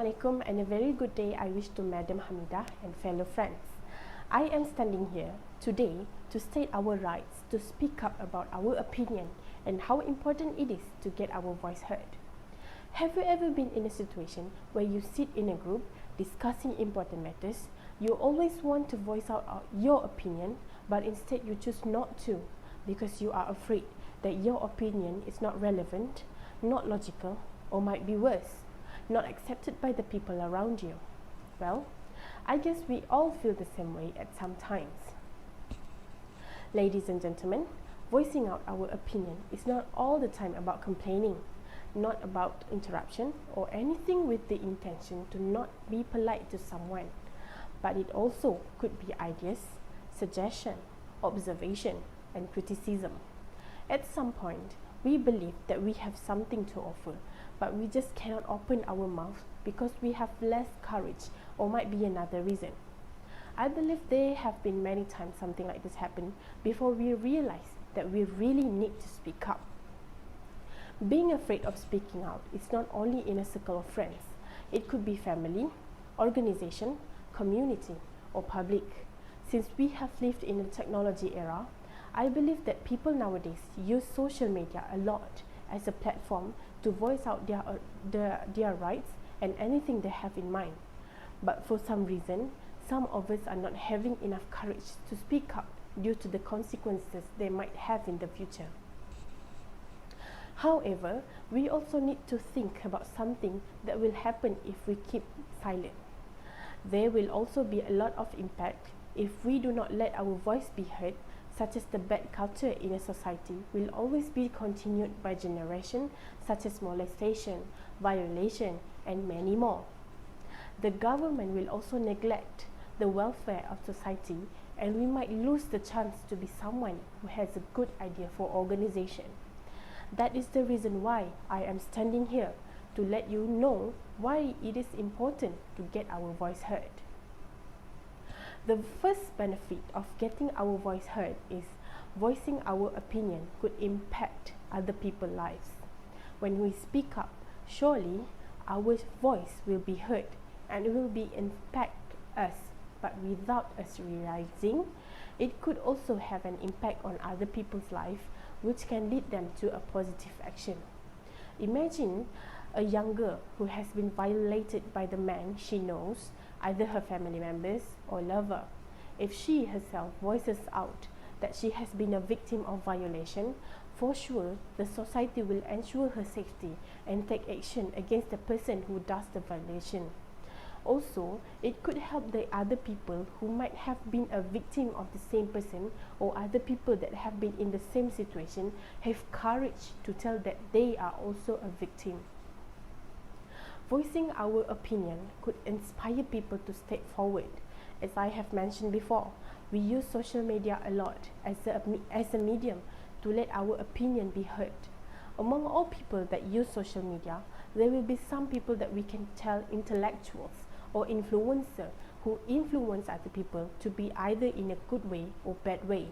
Assalamualaikum and a very good day I wish to Madam Hamidah and fellow friends. I am standing here today to state our rights to speak up about our opinion and how important it is to get our voice heard. Have you ever been in a situation where you sit in a group discussing important matters? You always want to voice out your opinion, but instead you choose not to because you are afraid that your opinion is not relevant, not logical, or might be worse, not accepted by the people around you. Well, I guess we all feel the same way at some times. Ladies and gentlemen, voicing out our opinion is not all the time about complaining, not about interruption or anything with the intention to not be polite to someone, but it also could be ideas, suggestion, observation, and criticism. At some point, we believe that we have something to offer, but we just cannot open our mouth because we have less courage or might be another reason. I believe there have been many times something like this happened before we realize that we really need to speak up. Being afraid of speaking out is not only in a circle of friends. It could be family, organization, community, or public. Since we have lived in a technology era, I believe that people nowadays use social media a lot as a platform to voice out their rights and anything they have in mind. But for some reason, some of us are not having enough courage to speak up due to the consequences they might have in the future. However, we also need to think about something that will happen if we keep silent. There will also be a lot of impact if we do not let our voice be heard, such as the bad culture in a society will always be continued by generation, such as molestation, violation, and many more. The government will also neglect the welfare of society, and we might lose the chance to be someone who has a good idea for organization. That is the reason why I am standing here, to let you know why it is important to get our voice heard. The first benefit of getting our voice heard is voicing our opinion could impact other people's lives. When we speak up, surely our voice will be heard and it will impact us, but without us realizing, it could also have an impact on other people's life, which can lead them to a positive action. Imagine a young girl who has been violated by the man she knows, either her family members or lover. If she herself voices out that she has been a victim of violation, for sure the society will ensure her safety and take action against the person who does the violation. Also, it could help the other people who might have been a victim of the same person, or other people that have been in the same situation have courage to tell that they are also a victim. Voicing our opinion could inspire people to step forward. As I have mentioned before, we use social media a lot as a medium to let our opinion be heard. Among all people that use social media, there will be some people that we can tell intellectuals or influencers who influence other people to be either in a good way or bad way.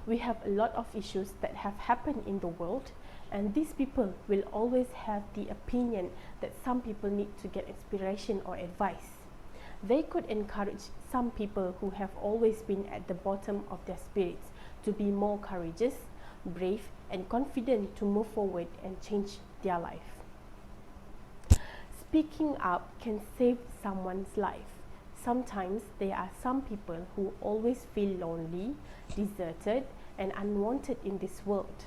We have a lot of issues that have happened in the world, and these people will always have the opinion that some people need to get inspiration or advice. They could encourage some people who have always been at the bottom of their spirits to be more courageous, brave, and confident to move forward and change their life. Speaking up can save someone's life. Sometimes there are some people who always feel lonely, deserted, and unwanted in this world.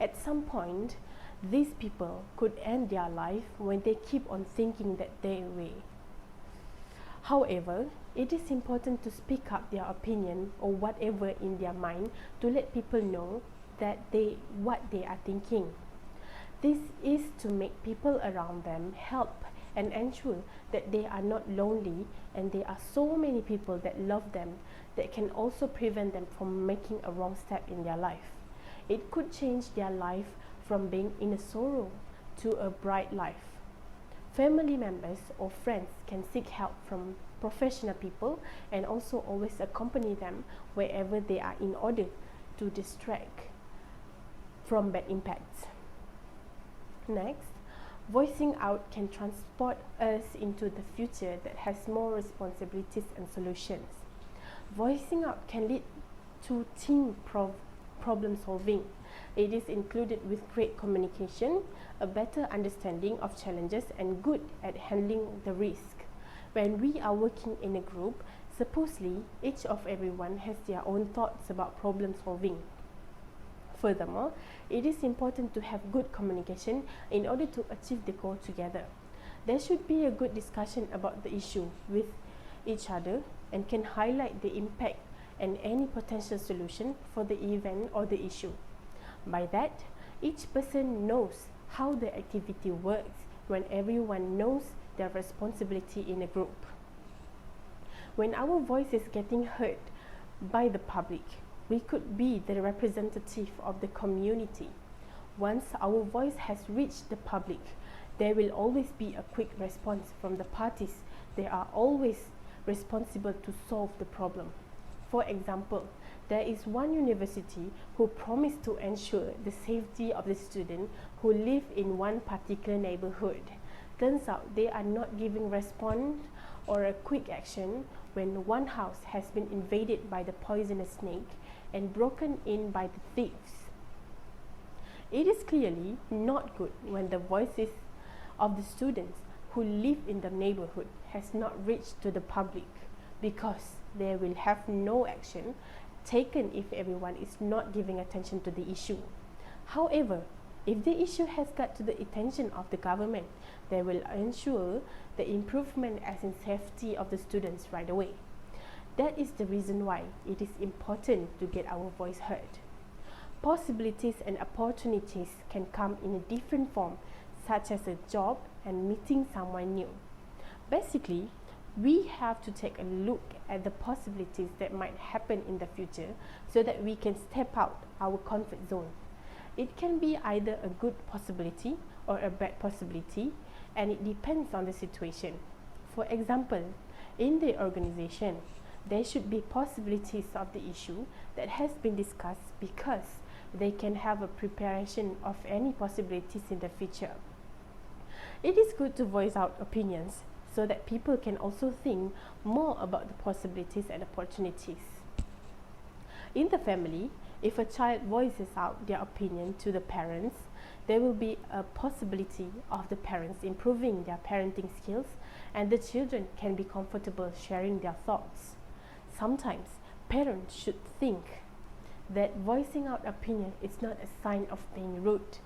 At some point, these people could end their life when they keep on thinking that their way. However, it is important to speak up their opinion or whatever in their mind to let people know that what they are thinking. This is to make people around them help and ensure that they are not lonely, and there are so many people that love them that can also prevent them from making a wrong step in their life. It could change their life from being in a sorrow to a bright life. Family members or friends can seek help from professional people and also always accompany them wherever they are in order to distract from bad impacts. Next, Voicing out can transport us into the future that has more responsibilities and solutions. Voicing out can lead to team problem solving. It is included with great communication, a better understanding of challenges, and good at handling the risk. When we are working in a group, supposedly each of everyone has their own thoughts about problem solving. Furthermore, it is important to have good communication in order to achieve the goal together. There should be a good discussion about the issue with each other and can highlight the impact and any potential solution for the event or the issue. By that, each person knows how the activity works when everyone knows their responsibility in a group. When our voice is getting heard by the public, we could be the representative of the community. Once our voice has reached the public, there will always be a quick response from the parties. They are always responsible to solve the problem. For example, there is one university who promised to ensure the safety of the students who live in one particular neighborhood. Turns out they are not giving response or a quick action when one house has been invaded by the poisonous snake and broken in by the thieves. It is clearly not good when the voices of the students who live in the neighborhood has not reached to the public, because they will have no action taken if everyone is not giving attention to the issue. However, if the issue has got to the attention of the government, they will ensure the improvement as in safety of the students right away. That is the reason why it is important to get our voice heard. Possibilities and opportunities can come in a different form, such as a job and meeting someone new. Basically, we have to take a look at the possibilities that might happen in the future so that we can step out our comfort zone. It can be either a good possibility or a bad possibility, and it depends on the situation. For example, in the organization, there should be possibilities of the issue that has been discussed because they can have a preparation of any possibilities in the future. It is good to voice out opinions so that people can also think more about the possibilities and opportunities. In the family, if a child voices out their opinion to the parents, there will be a possibility of the parents improving their parenting skills, and the children can be comfortable sharing their thoughts. Sometimes parents should think that voicing out opinion is not a sign of being rude.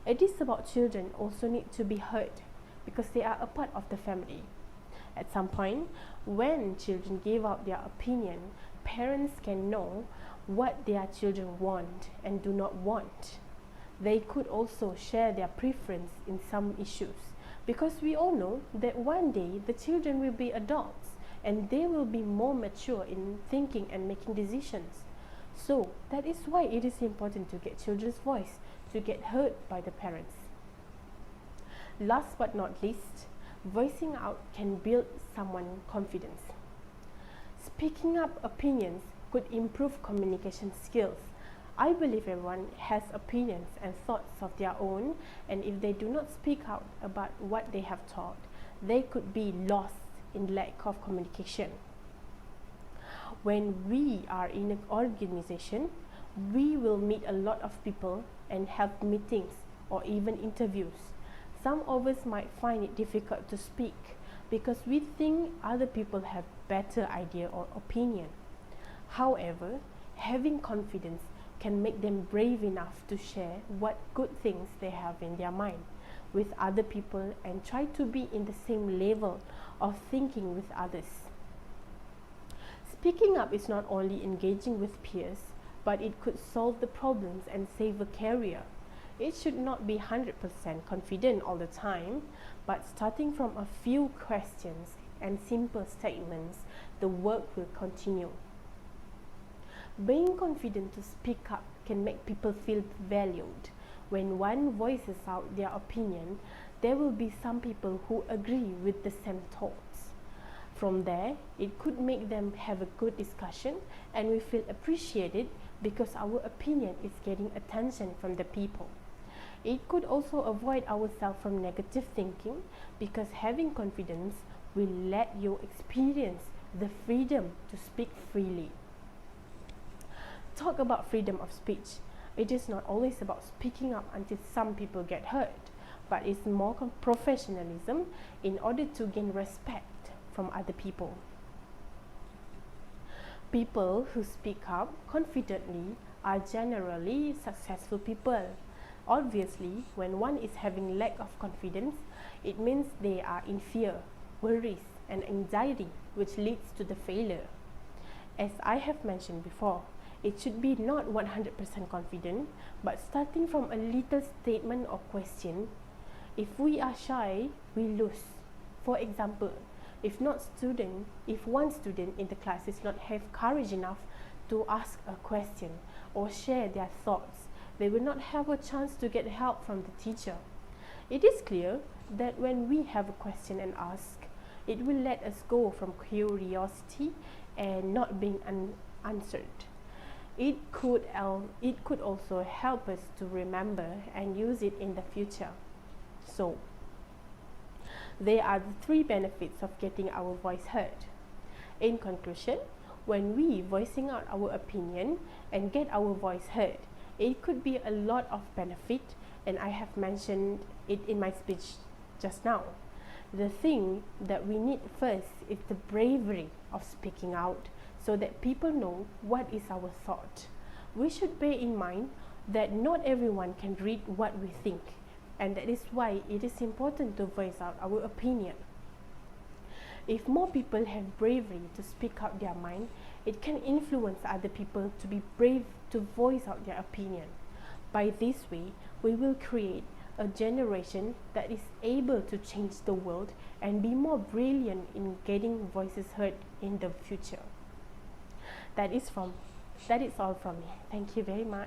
It is about children also need to be heard because they are a part of the family. At some point, when children give out their opinion, parents can know what their children want and do not want. They could also share their preference in some issues, because we all know that one day the children will be adults and they will be more mature in thinking and making decisions. So that is why it is important to get children's voice to get heard by the parents. Last but not least, voicing out can build someone's confidence. Speaking up opinions could improve communication skills. I believe everyone has opinions and thoughts of their own, and if they do not speak out about what they have thought, they could be lost in lack of communication. When we are in an organization, we will meet a lot of people and have meetings or even interviews. Some of us might find it difficult to speak because we think other people have better idea or opinion. However, having confidence can make them brave enough to share what good things they have in their mind with other people and try to be in the same level of thinking with others. Speaking up is not only engaging with peers, but it could solve the problems and save a career. It should not be 100% confident all the time, but starting from a few questions and simple statements, the work will continue. Being confident to speak up can make people feel valued. When one voices out their opinion, there will be some people who agree with the same thoughts. From there, it could make them have a good discussion and we feel appreciated because our opinion is getting attention from the people. It could also avoid ourselves from negative thinking, because having confidence will let you experience the freedom to speak freely. Talk about freedom of speech. It is not always about speaking up until some people get hurt, but it's more professionalism in order to gain respect from other people. People who speak up confidently are generally successful people. Obviously, when one is having lack of confidence, it means they are in fear, worries, and anxiety, which leads to the failure. As I have mentioned before, it should be not 100% confident, but starting from a little statement or question. If we are shy, we lose. For example, if one student in the class is not have courage enough to ask a question or share their thoughts, they will not have a chance to get help from the teacher. It is clear that when we have a question and ask, it will let us go from curiosity and not being unanswered. It could also help us to remember and use it in the future. So, there are the 3 benefits of getting our voice heard. In conclusion, when we voicing out our opinion and get our voice heard, it could be a lot of benefit, and I have mentioned it in my speech just now. The thing that we need first is the bravery of speaking out, so that people know what is our thought. We should bear in mind that not everyone can read what we think, and that is why it is important to voice out our opinion. If more people have bravery to speak out their mind, it can influence other people to be brave to voice out their opinion. By this way, we will create a generation that is able to change the world and be more brilliant in getting voices heard in the future. That is all from me. Thank you very much.